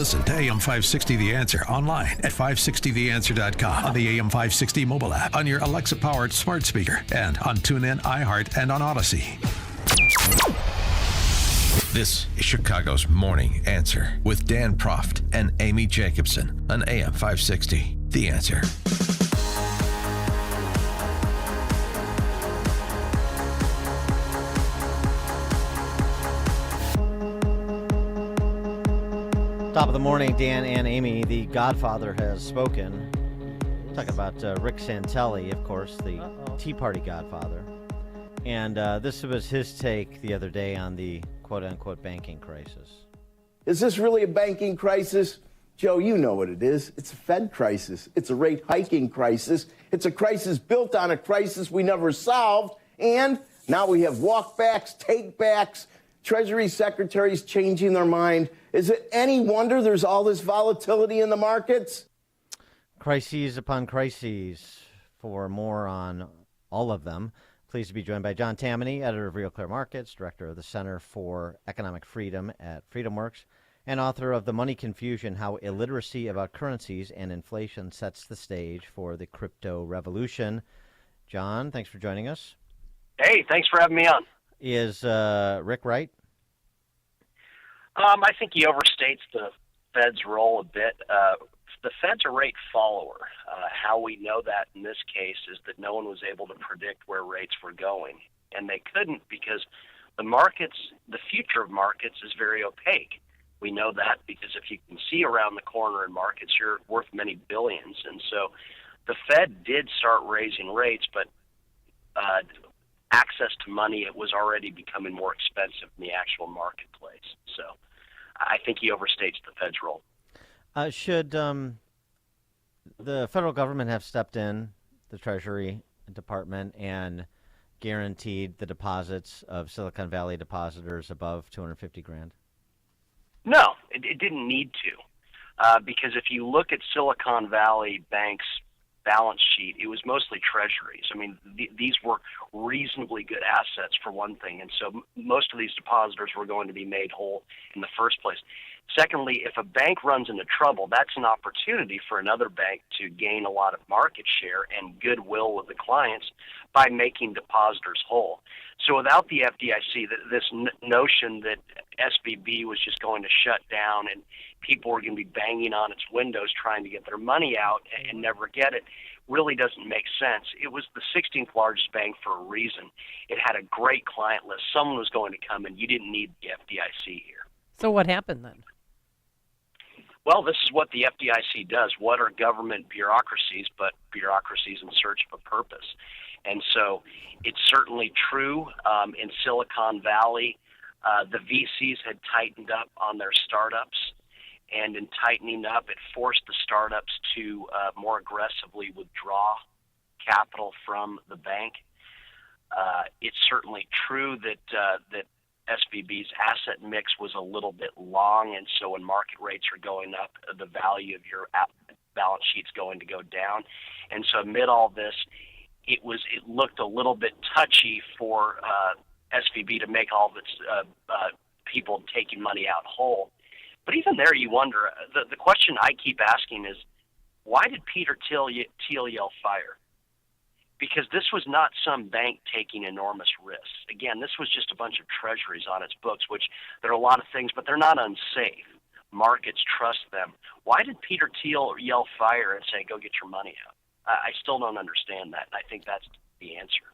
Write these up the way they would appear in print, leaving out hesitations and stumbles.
Listen to AM 560 The Answer online at 560theanswer.com, on the AM 560 mobile app, on your Alexa-powered smart speaker, and on TuneIn, iHeart, and on Odyssey. This is Chicago's Morning Answer with Dan Proft and Amy Jacobson on AM 560 The Answer. Top of the morning, Dan and Amy. The Godfather has spoken. Talking about Rick Santelli, of course, the Tea Party Godfather. And this was his take the other day on the quote-unquote banking crisis. Is this really a banking crisis? Joe, you know what it is. It's a Fed crisis. It's a rate hiking crisis. It's a crisis built on a crisis we never solved. And now we have walkbacks, takebacks, Treasury secretaries changing their mind. Is it any wonder there's all this volatility in the markets? Crises upon crises. For more on all of them, pleased to be joined by John Tamny, editor of RealClearMarkets, director of the Center for Economic Freedom at FreedomWorks, and author of The Money Confusion, How Illiteracy About Currencies and Inflation Sets the Stage for the Crypto Revolution. John, thanks for joining us. Hey, thanks for having me on. Is Rick right? I think he overstates the Fed's role a bit. The Fed's a rate follower. How we know that in this case is that no one was able to predict where rates were going. And they couldn't because the markets, the future of markets is very opaque. We know that because if you can see around the corner in markets, you're worth many billions. And so the Fed did start raising rates, but access to money, it was already becoming more expensive in the actual marketplace. So I think he overstates the Fed's role. Should the federal government have stepped in, the Treasury Department, and guaranteed the deposits of Silicon Valley depositors above $250,000? No, it didn't need to, because if you look at Silicon Valley Bank's balance sheet, it was mostly treasuries. I mean, these were reasonably good assets for one thing, and so most of these depositors were going to be made whole in the first place. Secondly, if a bank runs into trouble, that's an opportunity for another bank to gain a lot of market share and goodwill with the clients by making depositors whole. So without the FDIC, this notion that SVB was just going to shut down and people were going to be banging on its windows trying to get their money out and never get it really doesn't make sense. It was the 16th largest bank for a reason. It had a great client list. Someone was going to come in. You didn't need the FDIC here. So what happened then? Well, this is what the FDIC does. What are government bureaucracies but bureaucracies in search of a purpose? And so it's certainly true in Silicon Valley. The VCs had tightened up on their startups, and in tightening up, it forced the startups to more aggressively withdraw capital from the bank. It's certainly true that SVB's asset mix was a little bit long, and so when market rates are going up, the value of your balance sheet's going to go down. And so amid all this, it looked a little bit touchy for SVB to make all of its people taking money out whole. But even there, you wonder, the question I keep asking is, why did Peter Thiel yell fire? Because this was not some bank taking enormous risks. Again, this was just a bunch of treasuries on its books, which there are a lot of things, but they're not unsafe. Markets trust them. Why did Peter Thiel yell fire and say, go get your money out? I still don't understand that. I think that's the answer.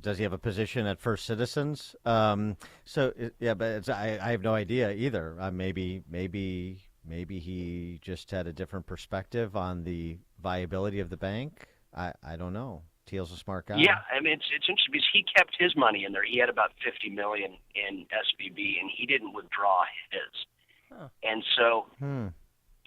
Does he have a position at First Citizens? Yeah, but I have no idea either. Maybe he just had a different perspective on the viability of the bank. I don't know. Thiel's a smart guy. Yeah, I mean it's interesting because he kept his money in there. He had about $50 million in SVB, and he didn't withdraw his. Huh. And so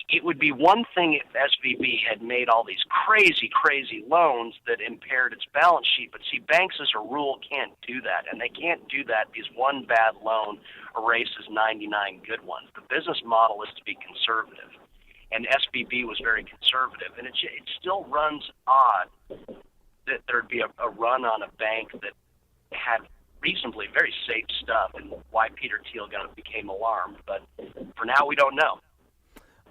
it would be one thing if SVB had made all these crazy loans that impaired its balance sheet. But see, banks as a rule can't do that, and they can't do that because one bad loan erases 99 good ones. The business model is to be conservative. And SVB was very conservative. And it still runs odd that there'd be a run on a bank that had reasonably very safe stuff, and why Peter Thiel became alarmed. But for now, we don't know.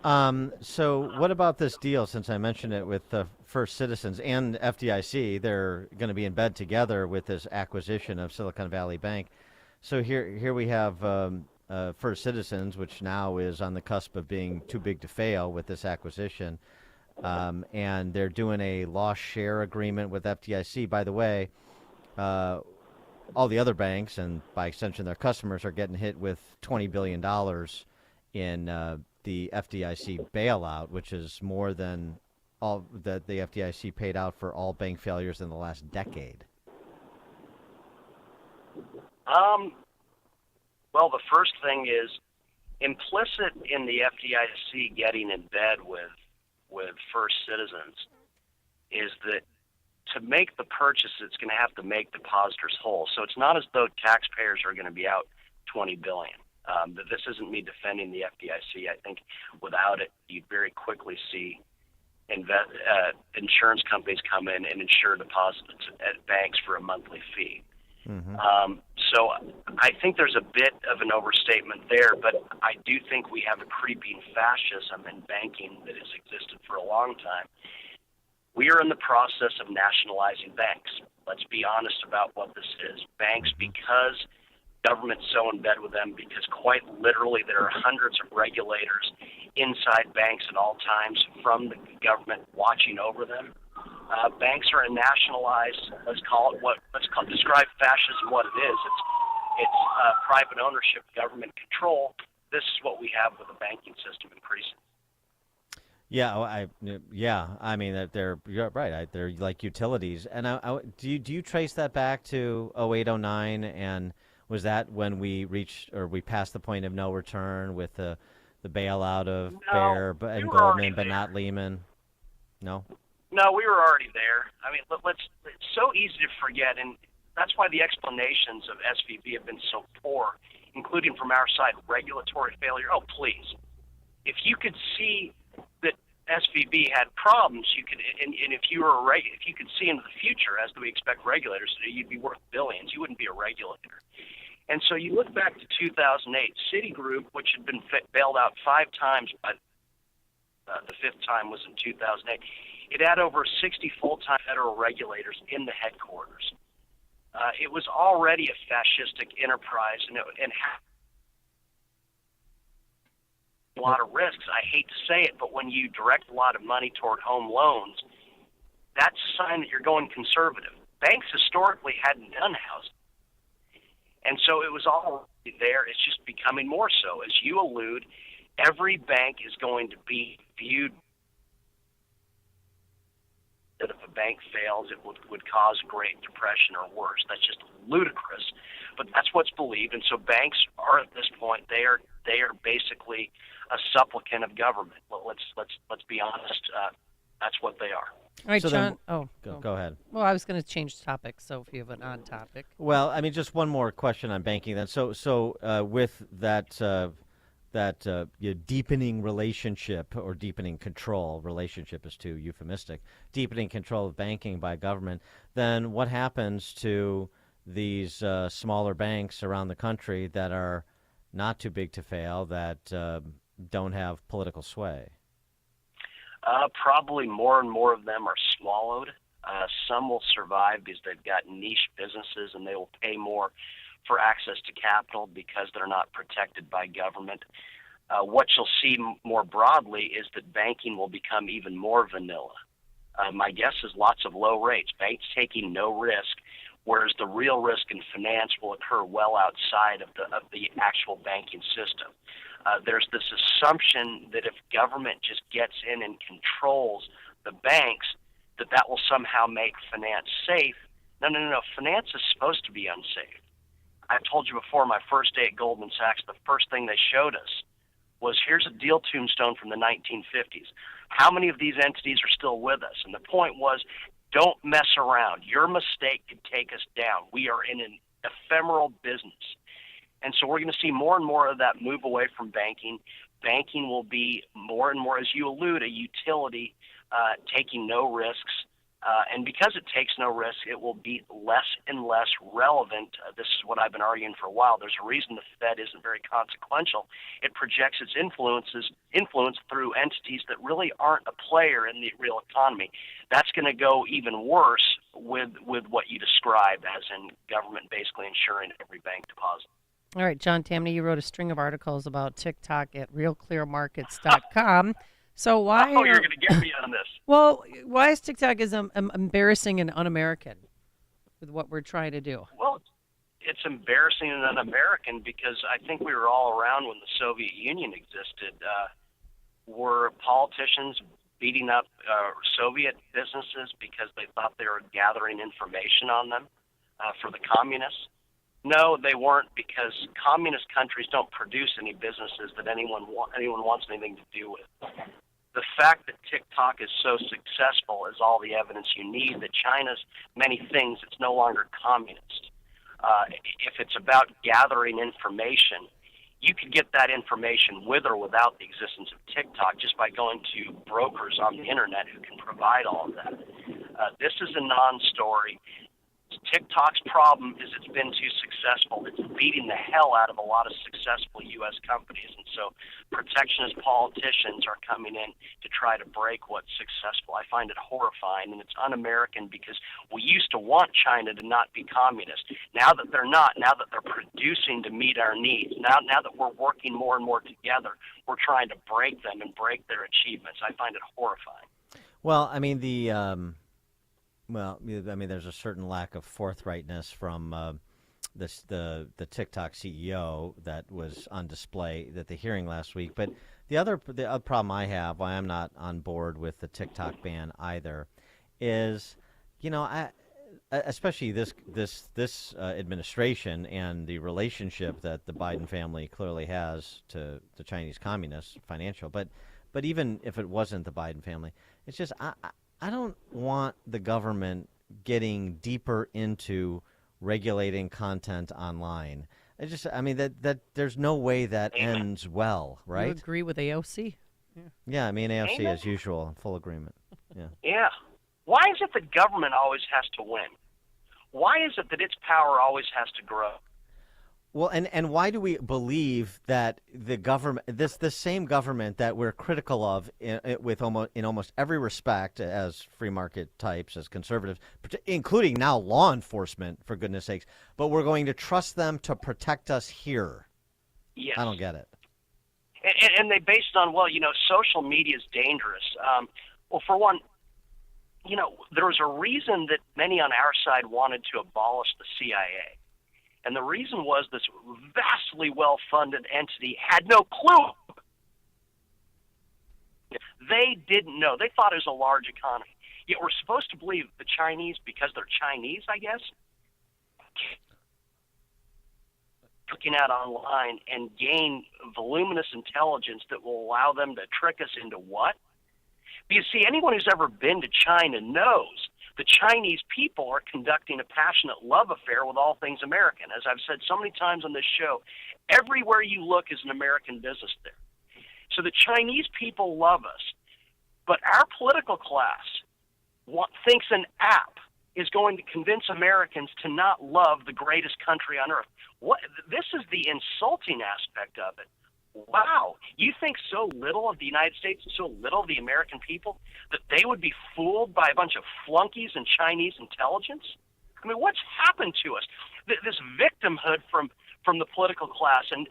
So what about this deal? Since I mentioned it with First Citizens and FDIC, they're going to be in bed together with this acquisition of Silicon Valley Bank. So here we have First Citizens, which now is on the cusp of being too big to fail with this acquisition, and they're doing a loss share agreement with FDIC. By the way, all the other banks and by extension their customers are getting hit with $20 billion in the FDIC bailout, which is more than all that the FDIC paid out for all bank failures in the last decade. Well, the first thing is implicit in the FDIC getting in bed with First Citizens is that to make the purchase, it's going to have to make depositors whole. So it's not as though taxpayers are going to be out $20 billion. This isn't me defending the FDIC. I think without it, you'd very quickly see insurance companies come in and insure deposits at banks for a monthly fee. Mm-hmm. So I think there's a bit of an overstatement there, but I do think we have a creeping fascism in banking that has existed for a long time. We are in the process of nationalizing banks. Let's be honest about what this is. Banks, because government's so in bed with them, because quite literally there are hundreds of regulators inside banks at all times from the government watching over them. Banks are nationalized. Describe fascism what it is. It's private ownership, government control. This is what we have with the banking system increasingly. Yeah, I mean you're right. They're like utilities. And do you trace that back to 0809? And was that when we passed the point of no return with the bailout of Bear and Goldman, but not Lehman? No. No, we were already there. I mean, it's so easy to forget, and that's why the explanations of SVB have been so poor, including from our side, regulatory failure. Oh, please. If you could see that SVB had problems, you could, and if you could see into the future, as do we expect regulators to do, you'd be worth billions. You wouldn't be a regulator. And so you look back to 2008, Citigroup, which had been bailed out 5 times, but the 5th time was in 2008. It had over 60 full-time federal regulators in the headquarters. It was already a fascistic enterprise, and had a lot of risks. I hate to say it, but when you direct a lot of money toward home loans, that's a sign that you're going conservative. Banks historically hadn't done housing. And so it was already there. It's just becoming more so. As you allude, every bank is going to be viewed that if a bank fails, it would cause a Great Depression or worse. That's just ludicrous, but that's what's believed. And so banks are, at this point, they are basically a supplicant of government. Let's be honest. That's what they are. All right, so John. Go ahead. Well, I was going to change topics, so if you have an on topic. Well, I mean, just one more question on banking then. So with that deepening relationship or deepening control, relationship is too euphemistic, deepening control of banking by government, then what happens to these smaller banks around the country that are not too big to fail, that don't have political sway? Probably more and more of them are swallowed. Some will survive because they've got niche businesses and they will pay more for access to capital because they're not protected by government. What you'll see more broadly is that banking will become even more vanilla. My guess is lots of low rates, banks taking no risk, whereas the real risk in finance will occur well outside of the actual banking system. There's this assumption that if government just gets in and controls the banks, that will somehow make finance safe. No. Finance is supposed to be unsafe. I've told you before, my first day at Goldman Sachs, the first thing they showed us was, here's a deal tombstone from the 1950s. How many of these entities are still with us? And the point was, don't mess around. Your mistake could take us down. We are in an ephemeral business. And so we're going to see more and more of that move away from banking. Banking will be more and more, as you allude, a utility, taking no risks. And because it takes no risk, it will be less and less relevant. This is what I've been arguing for a while. There's a reason the Fed isn't very consequential. It projects its influence through entities that really aren't a player in the real economy. That's going to go even worse with what you described, as in government basically insuring every bank deposit. All right, John Tamny, you wrote a string of articles about TikTok at RealClearMarkets.com. So why? Oh, you're going to get me on this. Well, why is TikTok embarrassing and un-American with what we're trying to do? Well, it's embarrassing and un-American because I think we were all around when the Soviet Union existed. Were politicians beating up Soviet businesses because they thought they were gathering information on them for the communists? No, they weren't, because communist countries don't produce any businesses that anyone wants anything to do with. The fact that TikTok is so successful is all the evidence you need that China's many things, it's no longer communist. If it's about gathering information, you could get that information with or without the existence of TikTok just by going to brokers on the internet who can provide all of that. This is a non-story. TikTok's problem is it's been too successful. It's beating the hell out of a lot of successful U.S. companies, and so protectionist politicians are coming in to try to break what's successful. I find it horrifying, and it's un-American because we used to want China to not be communist. Now that they're not, now that they're producing to meet our needs, now that we're working more and more together, we're trying to break them and break their achievements. I find it horrifying. Well, I mean, there's a certain lack of forthrightness from the TikTok CEO that was on display at the hearing last week. But the other problem I have, why I'm not on board with the TikTok ban either, is, especially this administration and the relationship that the Biden family clearly has to the Chinese communists, financial. But even if it wasn't the Biden family, it's just I don't want the government getting deeper into regulating content online. That there's no way that ends well, right? You agree with AOC? Yeah, AOC as usual, in full agreement. Yeah. Yeah. Why is it that government always has to win? Why is it that its power always has to grow? Well, and why do we believe that the government, this same government that we're critical of in almost every respect as free market types, as conservatives, including now law enforcement, for goodness sakes, but we're going to trust them to protect us here? Yes. I don't get it. And they based on, social media is dangerous. Well, for one, there was a reason that many on our side wanted to abolish the CIA. And the reason was this vastly well-funded entity had no clue. They didn't know. They thought it was a large economy. Yet we're supposed to believe the Chinese, because they're Chinese, I guess, looking out online and gain voluminous intelligence that will allow them to trick us into what? Because, see, anyone who's ever been to China knows the Chinese people are conducting a passionate love affair with all things American. As I've said so many times on this show, everywhere you look is an American business there. So the Chinese people love us, but our political class thinks an app is going to convince Americans to not love the greatest country on earth. This is the insulting aspect of it. Wow, you think so little of the United States and so little of the American people that they would be fooled by a bunch of flunkies in Chinese intelligence? What's happened to us? This victimhood from the political class and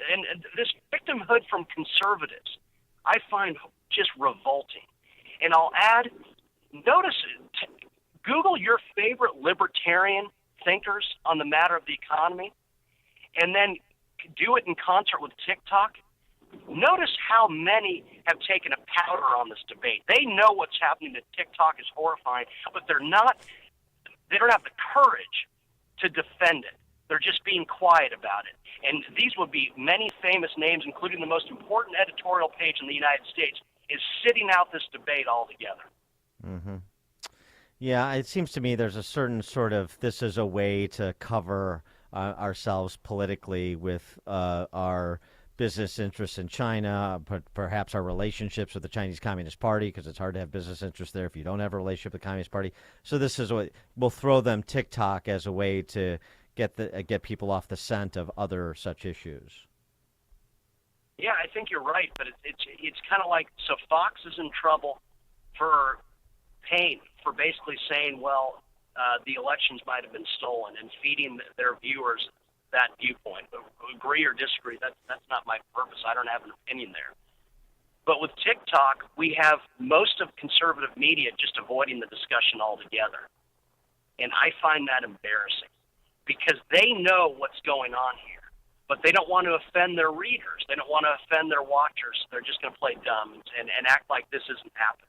this victimhood from conservatives, I find just revolting. And I'll add, Google your favorite libertarian thinkers on the matter of the economy, and then do it in concert with TikTok. Notice how many have taken a powder on this debate. They know what's happening to TikTok is horrifying, but they don't have the courage to defend it. They're just being quiet about it. And these would be many famous names, including the most important editorial page in the United States, is sitting out this debate altogether. Mm-hmm. Yeah, it seems to me there's a certain sort of, this is a way to cover ourselves politically with our business interests in China, perhaps our relationships with the Chinese Communist Party, because it's hard to have business interests there if you don't have a relationship with the Communist Party. So this is what we'll throw them TikTok as a way to get people off the scent of other such issues. Yeah, I think you're right, but it's kind of like, so Fox is in trouble for basically saying, well, the elections might have been stolen, and feeding their viewers that viewpoint. Agree or disagree, that's not my purpose. I don't have an opinion there. But with TikTok, we have most of conservative media just avoiding the discussion altogether. And I find that embarrassing because they know what's going on here, but they don't want to offend their readers. They don't want to offend their watchers. They're just going to play dumb and act like this isn't happening.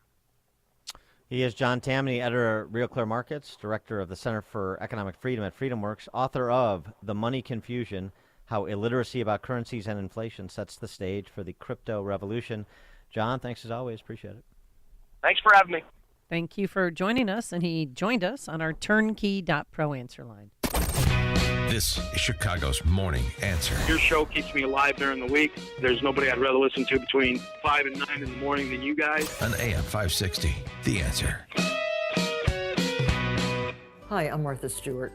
He is John Tamny, editor at RealClearMarkets, director of the Center for Economic Freedom at FreedomWorks, author of The Money Confusion, How Illiteracy About Currencies and Inflation Sets the Stage for the Crypto Revolution. John, thanks as always. Appreciate it. Thanks for having me. Thank you for joining us, and he joined us on our turnkey.pro answer line. This is Chicago's Morning Answer. Your show keeps me alive during the week. There's nobody I'd rather listen to between 5 and 9 in the morning than you guys. On AM 560, The Answer. Hi, I'm Martha Stewart.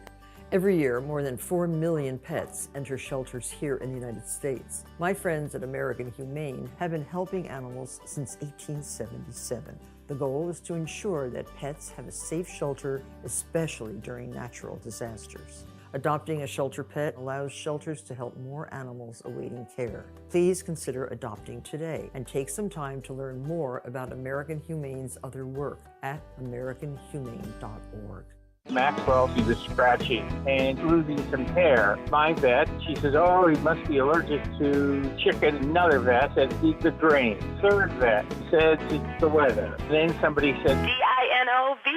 Every year, more than 4 million pets enter shelters here in the United States. My friends at American Humane have been helping animals since 1877. The goal is to ensure that pets have a safe shelter, especially during natural disasters. Adopting a shelter pet allows shelters to help more animals awaiting care. Please consider adopting today and take some time to learn more about American Humane's other work at americanhumane.org. Maxwell, he was scratching and losing some hair. My vet, she says, oh, he must be allergic to chicken. Another vet said, he's the grain. Third vet said, it's the weather. Then somebody said, DINOVITE.com.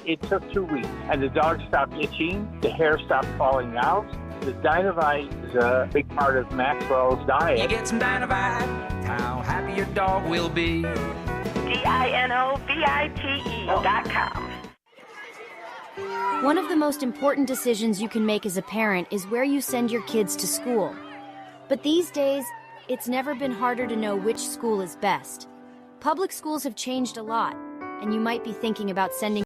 It took 2 weeks, and the dog stopped itching, the hair stopped falling out. The Dinovite is a big part of Maxwell's diet. You get some Dinovite, how happy your dog will be. DINOVITE.com. One of the most important decisions you can make as a parent is where you send your kids to school. But these days, it's never been harder to know which school is best. Public schools have changed a lot, and you might be thinking about sending